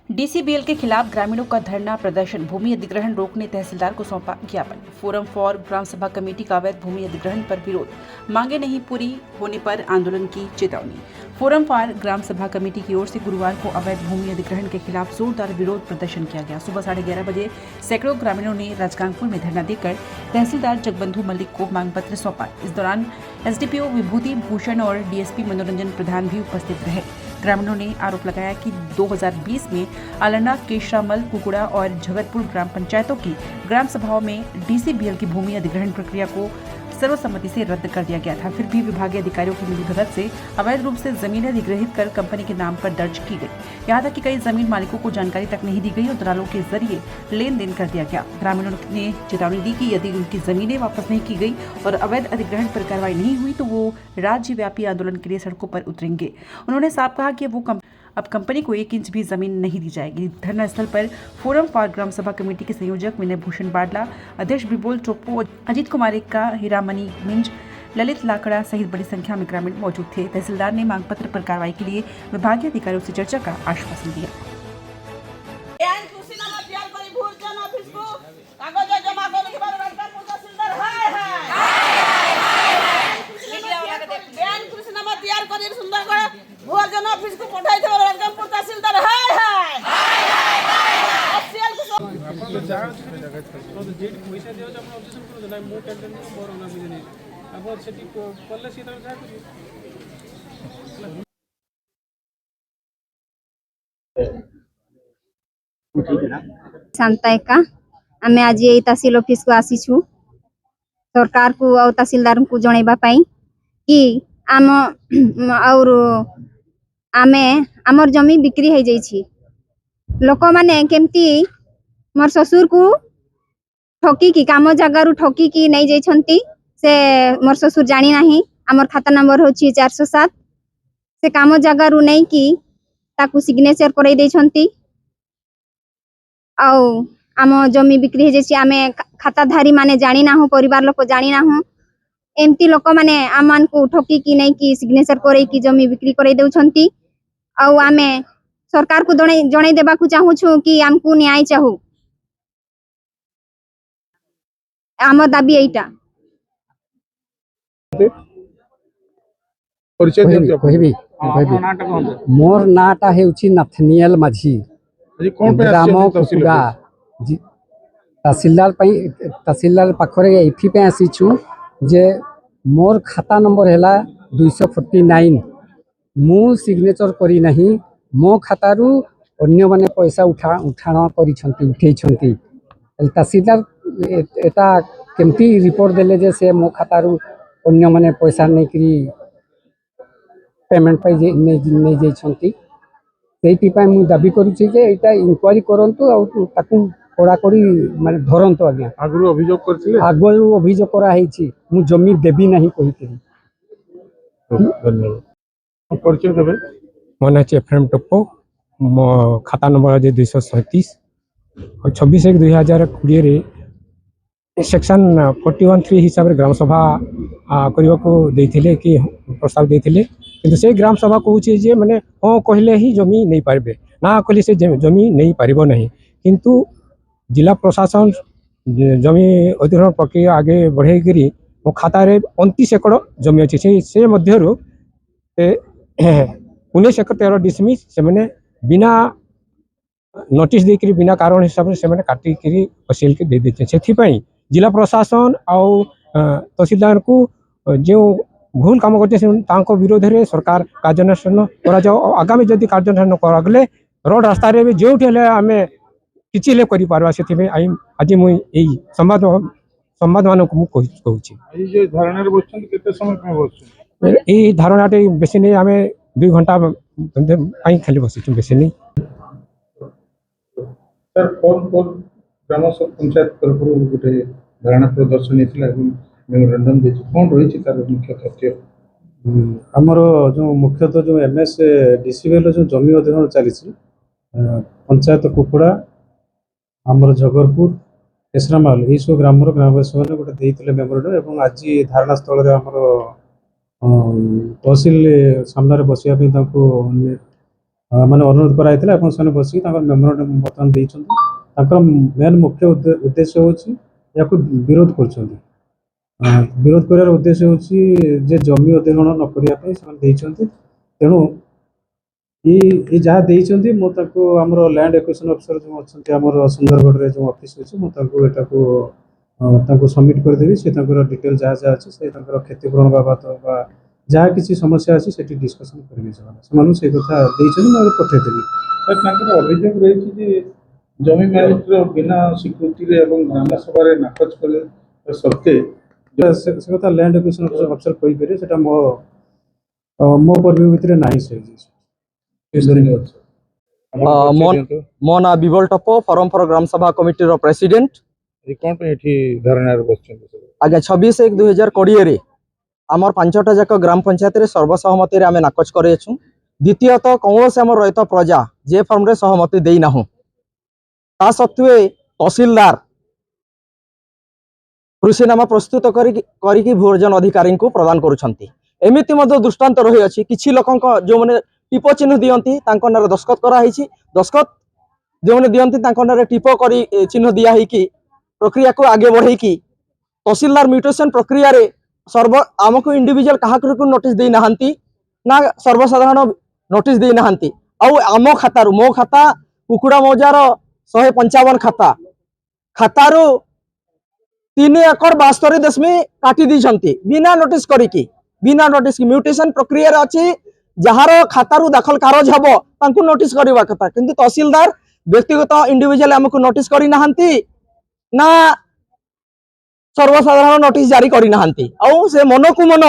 डीसीबीएल के खिलाफ ग्रामीणों का धरना प्रदर्शन। भूमि अधिग्रहण रोकने तहसीलदार को सौंपा ज्ञापन। फोरम फॉर ग्राम सभा कमेटी का अवैध भूमि अधिग्रहण पर विरोध। मांगे नहीं पूरी होने पर आंदोलन की चेतावनी। फोरम फॉर ग्राम सभा कमेटी की ओर से गुरुवार को अवैध भूमि अधिग्रहण के खिलाफ जोरदार विरोध प्रदर्शन किया गया। सुबह 11:30 बजे सैकड़ों ग्रामीणों ने राजगांगपुर में धरना देकर तहसीलदार जगबंधु मलिक को मांग पत्र सौंपा। इस दौरान एसडीपीओ विभूति भूषण और डीएसपी मनोरंजन प्रधान भी उपस्थित रहे। ग्रामीणों ने आरोप लगाया कि 2020 में आलना, केशरामल, कुकुड़ा और जगतपुर ग्राम पंचायतों की ग्राम सभाओं में डीसीबीएल की भूमि अधिग्रहण प्रक्रिया को सर्वसम्मति से रद्द कर दिया गया था। फिर भी विभागीय अधिकारियों की मिलीभगत से अवैध रूप से जमीनें अधिग्रहित कर कंपनी के नाम पर दर्ज की गई। यहाँ तक कि कई जमीन मालिकों को जानकारी तक नहीं दी गई और दलालों के जरिए लेन देन कर दिया गया। ग्रामीणों ने चेतावनी दी कि यदि उनकी जमीनें वापस नहीं की गई और अवैध अधिग्रहण पर कार्रवाई नहीं हुई तो वो राज्यव्यापी आंदोलन के लिए सड़कों पर उतरेंगे। उन्होंने साफ कहा कि वो अब कंपनी को 1 इंच भी जमीन नहीं दी जाएगी। धरना स्थल पर फोरम फॉर ग्राम सभा कमेटी के संयोजक विनय भूषण बाडला, अध्यक्ष बिबोल टोप्पो, अजीत कुमार एक्का, हीरामणि मिंज, ललित लाकड़ा सहित बड़ी संख्या में ग्रामीण मौजूद थे। तहसीलदार ने मांग पत्र पर कार्रवाई के लिए विभागीय अधिकारियों से चर्चा का आश्वासन दिया। भोजन ऑफिस को पठाई थे राजगांगपुर तहसीलदार हाय हाय ଆପଣ ତ ଯାହା ଯେଠି ପଇସା ଦିଆଯାଉଛି ଆପଣ ଅବଜେକ୍ସନ୍ କରନ୍ତୁ ନାହିଁ ମୁଁ କ୍ୟାଣ୍ଟିନ୍ ମୋର ନା ବୁଝିନି ଆପଣ ସେଠି କଲେ ସିଏ ତାଙ୍କର ଯାହା କରିବେ। शांताएका आमे आज ये तहसील ऑफिस को आसीछु सरकार को और तहसीलदार को जणेबा पई कि आम और आमे आमर जमी बिक्री हो जाइछि। लोक माने केमती मोर ससुर को ठकी की काम जगारू ठकी की नहीं जाइछंती से मोर ससुर जानी नाही। आमर खाता नंबर होछि 407 से काम जगारू नहीं की ताकू सिग्नेचर करई देछंती आउ आम जमी बिक्री हो जाइछि। आमे खाताधारी माने जानी ना हो, परिवार लोक जानी ना हो, एमती लोक माने आमान को ठकी की नहीं की सिग्नेचर करई की जमी बिक्री करई देउछंती। आउ आमे सरकार को जणै देबा को चाहू छु कि हमकु न्याय चाहू। आम दाबी एटा मोर नाटा हेउछि नथनियल माझी ग्राम कुकुड़ा तहसीलदार पाखरे एथि पे आसीछु जे मोर खाता नंबर हैला 249 मु सिग्नेचर करी नहीं मो खातारू अन्य माने पैसा उठाण करिसंती उठेइसंती। तहसीलदार एटा केमती रिपोर्ट देले जे से मो खातारू अन्य माने पैसा नहीं करी पेमेंट पाई नहीं जाइछंती। सेइथिपाई मु दाबी करूछि जे एटा इंक्वायरी करंतु आ ताकू कड़ाकड़ी माने धरंतु। आज्ञा आगु अभियोग करथिले आगु अभियोग करा हेछि मु जमी देबी नहीं कहितरी। धन्यवाद। परिचय देबे। मो ना एफएम टप्पो, मो खाता नंबर है 237 और 26/1/2020 रे सेक्शन 41(3) हिसाब रे ग्राम सभा करने को देथिले कि प्रस्ताव देथिले किंतु से ग्राम सभा कहूँ जे माने हाँ कहले ही जमी नहीं पारबे ना कहले से जमी नहीं पारिबो नहीं। किंतु जिला प्रशासन जमी अधिग्रहण प्रक्रिया आगे बढ़े करी मो खाता रे 29 एकड़ जमी अच्छी से मध्यरु 19 एकड़ 13 डिसमिस से मैंने बिना नोटिस देकरी बिना कारण हिसाब से मैंने काटिकी तहसील के दे देते। से जिला प्रशासन आउ तहसीलदार को जो भूल काम करते विरोध में सरकार कार्यानुष्ठान कर आगामी जदि कार्यानुष्ठान करगले रोड रास्ता रे जो आम किसी कर आज मुझे संवाद मान कहूँ यही धारणा बेसी नहीं आम 2 घंटा खाली बस बेसी नहीं। सर ग्राम पंचायत तरफ गोटे धारणा प्रदर्शन मेमोरेंडम दे कौन रही तार मुख्य तथ्य आमर जो मुख्यतः जो एमएस डीसीबीएल जो जमी अधिग्रहण चली पंचायत कुकुड़ा आमर जगरपुर केशरामाल यही सब ग्रामवासी मैंने गोटे देते मेमोरेंडम और आज धारणा स्थल आमर तहसील सामने बसवाई ମାନେ ଅନୁରୋଧ କରାଯାଇଥିଲା ଏବଂ ସେମାନେ ବସିକି ତାଙ୍କର ମେମୋରାଣ୍ଡମ୍ ବର୍ତ୍ତମାନ ଦେଇଛନ୍ତି। ତାଙ୍କର ମେନ୍ ମୁଖ୍ୟ ଉଦ୍ଦେଶ୍ୟ ହେଉଛି ଏହାକୁ ବିରୋଧ କରୁଛନ୍ତି। ବିରୋଧ କରିବାର ଉଦ୍ଦେଶ୍ୟ ହେଉଛି ଯେ ଜମି ଅଧିଗ୍ରହଣ ନ କରିବା ପାଇଁ ସେମାନେ ଦେଇଛନ୍ତି। ତେଣୁ ଏ ଯାହା ଦେଇଛନ୍ତି ମୁଁ ତାକୁ ଆମର ଲ୍ୟାଣ୍ଡ ଏକ୍ୱିଜିସନ୍ ଅଫିସର ଯେଉଁ ଅଛନ୍ତି ଆମର ସୁନ୍ଦରଗଡ଼ରେ ଯେଉଁ ଅଫିସ୍ ଅଛି ମୁଁ ତାଙ୍କୁ ସବମିଟ୍ କରିଦେବି। ସେ ତାଙ୍କର ଡିଟେଲ୍ ଯାହା ଅଛି ସେ ତାଙ୍କର କ୍ଷତିପୂରଣ ବାବଦ ବା ଯାହା କିଛି ସମସ୍ୟା ଅଛି ସେଠି ଡିସ୍କସନ୍ କରିବେ। ସେମାନଙ୍କୁ ସେଇ କଥା ଦେଇଛନ୍ତି, ମୁଁ ପଠାଇଦେବି। ତାଙ୍କର ଅଭିଯୋଗ ରହିଛି ଯେ ଜମି ମାଲିକର ବିନା ସ୍ୱୀକୃତିରେ ଏବଂ ଗ୍ରାମ ସଭାରେ ନାକଚ କଲେ ସତ୍ତ୍ୱେ ସେ କଥା ଲ୍ୟାଣ୍ଡ ଏକ୍ୱିଜିସନ୍ ଅଫିସର କହିପାରିବେ, ସେଟା ମୋ ପର୍ବ ଭିତରେ ନାହିଁ। ସେ ମୋ ନା ବିବଲ ଟପ ଫରମ ଫର ଗ୍ରାମ ସଭା କମିଟିର ପ୍ରେସିडेंट। କଣ ପାଇଁ ଏଠି ଧାରଣାରେ ବସିଛନ୍ତି? ଆଜ୍ଞା 26/1/2020 आमर 5टा जाक ग्राम पंचायत रे सर्वसहमति आम नाकच करछु। द्वितीयतः कौन आम रहित प्रजा जे फर्म रे सहमति देना ता सत्वे तहसीलदार कृषिनामा प्रस्तुत करी भोजन अधिकारी को प्रदान करुछंती। एमिति मध्य दृष्टांत रही अछि किछि लोकंक जो माने टिप चिन्ह दियंती तांको नारे दस्खत करा हिछि। दस्खत जो माने दियंती तांको नारे टिप करी चिन्ह दिया ही कि प्रक्रिया को आगे बढ़ई कि तहसीलदार म्यूटेशन प्रक्रिया रे आमको इंडिविजुअल क्या नोटिस दे नहांती ना सर्वसाधारण नोटिस दे नहांती। आउ आम खातारू मो खाता कुकुड़ा मौजार 155 खातारू 3 एकड़ 72 दशमी काटी दी बिना नोटिस करिकी बिना नोटिस म्यूटेशन प्रक्रिया रे अछि। जहार खातारू दाखल कागज हबो तांको नोटिस करबा कथा, किंतु तहसीलदार व्यक्तिगत इंडिविजुअल आमको नोटिस करी नहांती ना सर्वसाधारण नोटिस जारी करी नहांती। आउ से मन को मन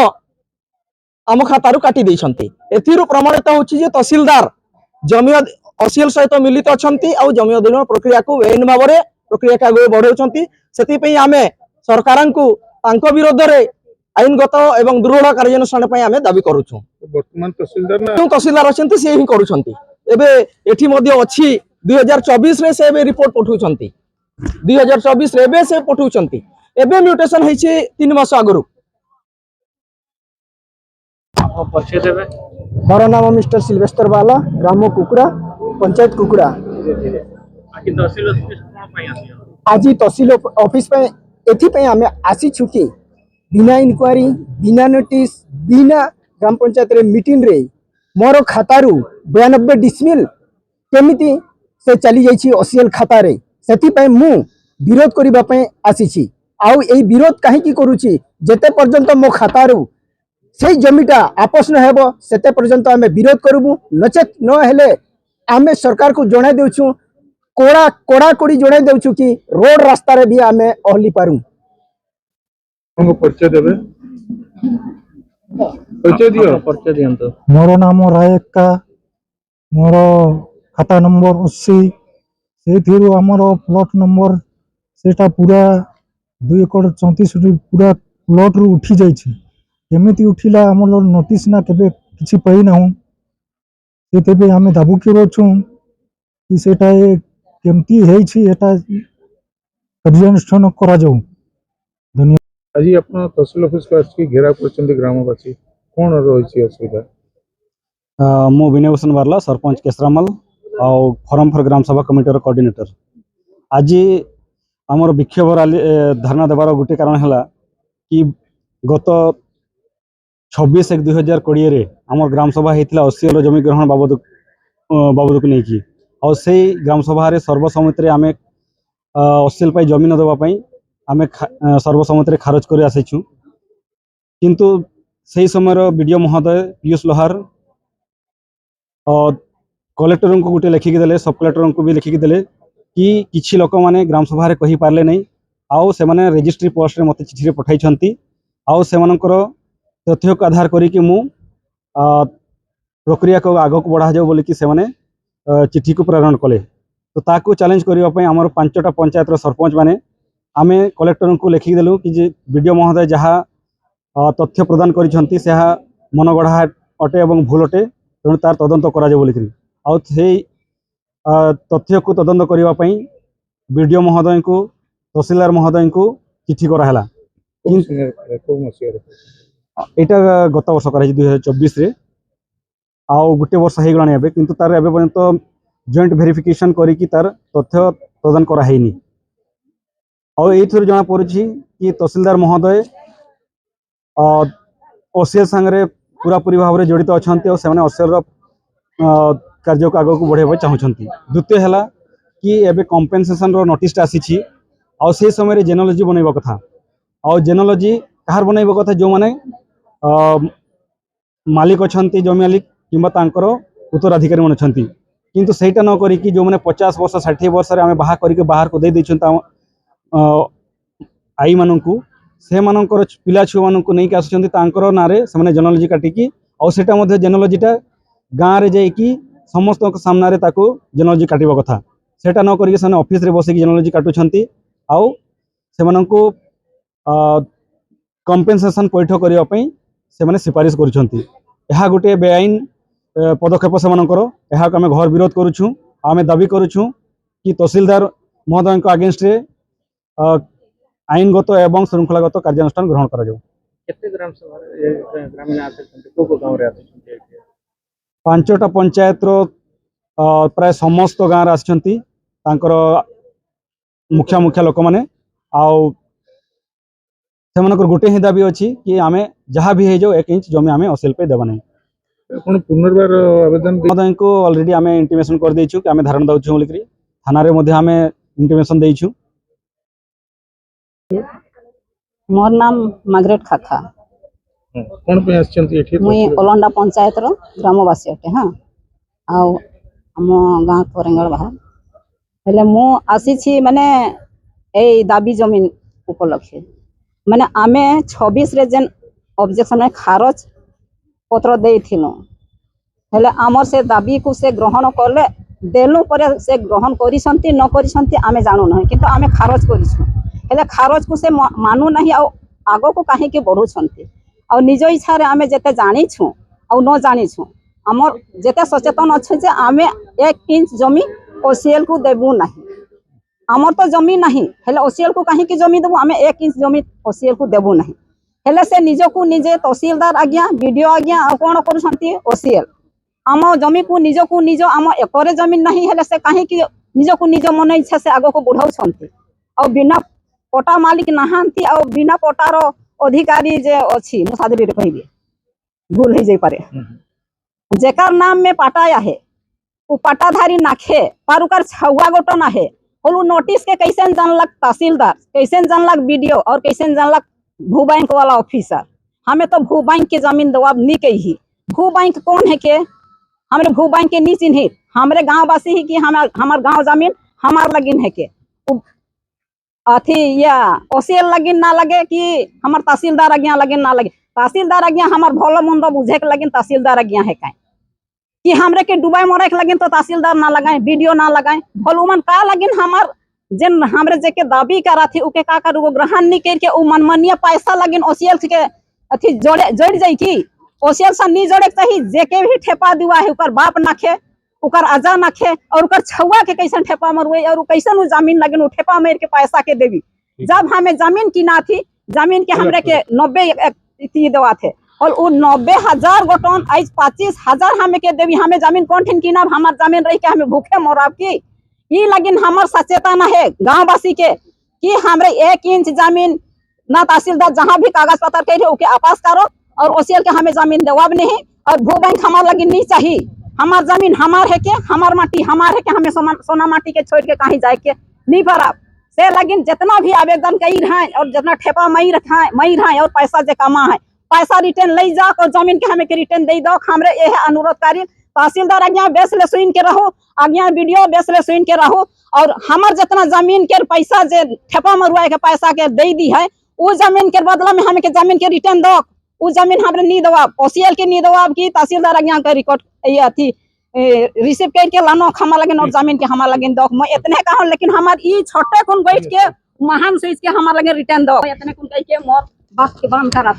आम खातारू काटी देइछंती। एथिरु प्रमाणित होछि जे तहसीलदार जमी असील सहित मिलित अछंती आउ जमी अधिग्रहण प्रक्रिया को बेआईन भाव में प्रक्रिया के आगे बढ़ाउछंती। सेति पई आमे सरकारन को तांको विरोध रे आईनगत एवं दृढ़ कार्यानुष्ठान पई आमे दाबी करूछु। वर्तमान तहसीलदार ना तहसीलदार अछंती से ही करूछंती। एबे एठी मध्ये अछि 2024 रे से रिपोर्ट पठौछंती। 2024 रे एबे से पठौछंती। एबे म्यूटेशन होइछि 3 मास आगरु। मोर नाम मिस्टर सिल्वेस्टर बाला, ग्राम कुकुड़ा, पंचायत कुकुड़ा। आज तहसील ऑफिस पे एथि आम आसी कि बिना इनक्वारी बिना नोटिस बिना ग्राम पंचायत रे मीटिंग रे मोर खातारू 92 डिसमिल केमिति से चली जाइछि असीएल खाता रे। सेति पई मु विरोध करिबा पई आसी। आउ एई विरोध काहे की करूछि जेते पर्यंत मो खातारू से जमीटा आपस न हेबो सेते पर्यंत आमे विरोध करबु। नचेत न हेले आमे सरकार को जणाई देउछु, कोड़ा कोड़ा कोड़ी जणाई देउछु कि रोड रास्ता रे भी आमे ओहली पारू। परिचय देबे, परिचय दियो। परिचय दियंतो। मोर नाम रायक्का, मोर खाता नंबर 80 से आमर प्लॉट नंबर सेटा पूरा 2 एकड़ 34 पूरा प्लॉट रु उठी जाइछि। केमिति उठिला आमर नोटिस ना केबे किछि पई नाहु। सेते आमे दाबू के रोछु कि सेटा केमती हेछि एटा कार्यानुष्ठान करा जाऊ। धन्यवाद। आज अपना तहसील ऑफिस को आसी घेरा करछन्ती ग्रामवासी कोन रहिछि असुविधा? मु विनय भूषण बारला, सरपंच केसरामल और फोरम फॉर ग्राम सभा कमिटी कोऑर्डिनेटर। आज आमर विक्षोभ रैली धरना देवार गोटे कारण है कि गत 26/1/2020 रे आमर ग्राम सभा होता असील जमी ग्रहण बाबद को लेकिन और से ग्राम सभा रे सर्वसम्मति आम असील जमी न देवाई आम सर्वसम्मति खारज कर आसीचु। किंतु से समय बीडीओ महोदय पीयूष लोहार कलेक्टर को गोटे लिखिकी देले, सब कलेक्टर को भी लिखिकी देले कि किछि लोक माने ग्राम सभा रे कहि पारले नहीं। आउ से माने रजिस्ट्री पोस्ट रे मते चिठी रे पठाई छंती। आउ से मानकर तथ्य को आधार करी कि मु प्रक्रिया को आगो को बढ़ा जाऊ बोली कि से माने चिठी को प्रेरण कले। तो ताकू चैलेंज करबा पई हमर 5टा पंचायत रो सरपंच माने आमे कलेक्टर को लिखिकी देलु कि जे बीडीओ महोदय जहा तथ्य प्रदान करिसंती से मनगढ़ा अटे एवं भूल अटे, तेणु तार तदंत करा जाऊ बोली आउ से तथ्य को तदंत करबा पई बीडीओ महोदय को तहसीलदार महोदय को चिठी कराला। एटा गत वर्ष कर 2024 रे आउ गोटे वर्ष हो गलानी एबे किंतु तार एबे पर्यंत जॉइंट वेरिफिकेशन करिकी तार तथ्य प्रदान करा हैनी। और एथुर जना पड़ुछि कि तहसीलदार महोदय ओसीएल संगे पूरा पूरी भाव में जड़ित अच्छा और से ओसीएल कार्य को आगे बढ़ाई चाहूँगी। द्वितीय है कि एबे कंपेनसेशन नोटिस आसी आउ से समय जेनोलॉजी बनैबा कथा और जेनोलॉजी कहार बनैबा कथा जो माने मालिक अच्छी जमी मालिक किंबा तांकर उत्तराधिकारी मन अच्छी किंतु सेटा न करिकी जो माने 50 वर्ष 60 वर्ष रे आमे बाहा करिके बाहर को दे दैछन आई माननकु से मानकर पिला छु माननकु नै के आसुचंती तांकर नारे से माने जेनोलॉजी काटिकी और सेटा मध्ये जेनोलॉजीटा गाँ रे जाइकी समस्त सामना रे ताको जेनोलॉजी काटिबा कथा सेटा न करिके से ऑफिस रे बसिकी जेनोलॉजी काटुछंती आउ से माननकु कंपेनसेशन पैठ करिया पई से माने सिफारिश करूछंती। यह गोटे बेआईन पदक्षेप से आम घर विरोध करुछुं। आम दाबी करुछुं कि तहसीलदार महोदय अगेंस्ट रे आईनगत एवं श्रृंखलागत कार्यानुष्ठान ग्रहण करा जाऊ। पांचटा पंचायत रो प्राय समस्त गाँव आछंती तांकर मुखिया मुखिया लोक माने आउ सेमानकर गोटे ही दाबी अच्छी कि आम जहाँ भी हो जाओ 1 इंच जमी आम ओसीएल पे देवा नहीं। पुनर्बार आवेदन महोदय को ऑलरेडी आम इंटीमेशन कर देछु कि आम धारणा दउछु बोलिकरी थाना रे मध्ये आम इंटीमेशन देछु। मोर नाम मार्गरेट खाखा कौन पे आछंती एठी मुई ओलंडा पंचायत रो ग्रामवासी अटे। हाँ आउ हम गाँ कोरेंगल बाहर हेले मु आसी छी माने ए दाबी जमीन उपलक्षे माने आमे 26 रे जेन ऑब्जेक्शन में खारज पत्र देइथिनो हेले आमर से दाबी को से ग्रहण करले देलु पर से ग्रहण करिसंती न करिसंती आमे जानु नहीं किंतु आमे खारज करिसु हेले खारज को से मानु नहीं आ आगो को काहे के बढ़ुछंती और निज इच्छा रे आमे जेते जानिछु और न जानिछु आमर जेते सचेतन अछि जे आमे 1 इंच जमी ओसीएल को देबु नहीं। आमर तो जमी नहीं हेले ओसीएल को काहे के जमी देबु आमे 1 इंच जमी ओसीएल को देबु नहीं हेले से निजको निजे तहसीलदार आज्ञा वीडियो आज्ञा आ कोन करूछंती ओसीएल आम जमी को निजको निज आम एकरे जमीन नहीं हेले से काहे कि निजको निज मन इच्छा से आगो को बढ़ाउछंती और बिना पटा मालिक नहांती और बिना पटार अधिकारी जे अछि मु सादरी रे कहबे भूल हो जाई पारे जेकर नाम में पटाया है उ पटाधारी नाखे पर उकर छुआ गोटो ना है होलु नोटिस के कैसे जानलक तहसीलदार कैसे जानलक वीडियो और कैसे जानलक भू बैंक वाला ऑफिसर। हमें तो भू बैंक के जमीन दवाब नहीं कही भू बैंक कौन है के हमरे भू बैंक के नहीं चिन्हित हमरे गाँव वासी ही कि हमार गाँव जमीन हमार लगिन है के अथी या ओसीएल लगिन ना लगे कि हमार तहसीलदार आज्ञा लगिन ना लगे तहसीलदार आज्ञा हमार भलो मंद बुझे के लगिन तहसीलदार आज्ञा है कहीं कि हमरे के डुबाई मरे के लगिन तो तहसीलदार ना लगाए वीडियो ना लगाए भलुमन का लगिन हमार जिन हमरे जेके दाबी करा थी उके का करू ग्रहण नहीं करके उ मनमानिया पैसा लगिन ओसीएल के अथी जोड़ जाई की ओसीएल से नहीं जोड़े चाहिए जेके भी ठेपा दिवा है उकर बाप नाखे उकर अजा नाखे और उकर छुआ के कैसन ठेपा मरवे और कैसन जमीन लगिन उ ठेपा मार के पैसा के देवी जब हमें जमीन किना थी जमीन के हमरे के 90 देवा थे और वो 90,000 गोटन आज 25,000 हमें के देवी हमें जमीन कौन ठिन किना हमार जमीन रही के हमें भूखे मराब की ये लगिन हमार सचेतना है गाँववासी के कि हमरे 1 इंच जमीन ना तहसीलदार जहाँ भी कागज पत्र कह रहे ओके आपस करो और ओसीएल के हमें जमीन देवाब नहीं और भू बैंक हमार लगिन नहीं चाहिए हमार जमीन हमार है के हमार माटी हमार है के हमें सोना माटी के छोड़ के कहीं जाए के नहीं भरा से लगिन जितना भी आवेदन कई रहा और जितना ठेपा मई रहा और पैसा जे कमा है पैसा रिटर्न ले जा और जमीन के हमें के रिटर्न दे दो हमरे ये अनुरोध करी तहसीलदार आज्ञा बेस ले सुन के रहो आज्ञा वीडियो बेस ले सुन के रहो और हमार जितना जमीन के पैसा जे ठेपा मरुआ के पैसा के दे दी है वो जमीन के बदला में हमें के जमीन के रिटर्न दो वो जमीन हमरे नहीं दवाब ओसीएल के नहीं दवाब की तहसीलदार आज्ञा के रिकॉर्ड ये अथी रिसीव करके लानो हमार लगे और जमीन के हमार लगे दो मैं इतने कहूँ लेकिन हमार ई छोटे कुन बैठ के महान सोच के हमार लगे रिटर्न दो इतने कुन कह के मोर बात के बंद करा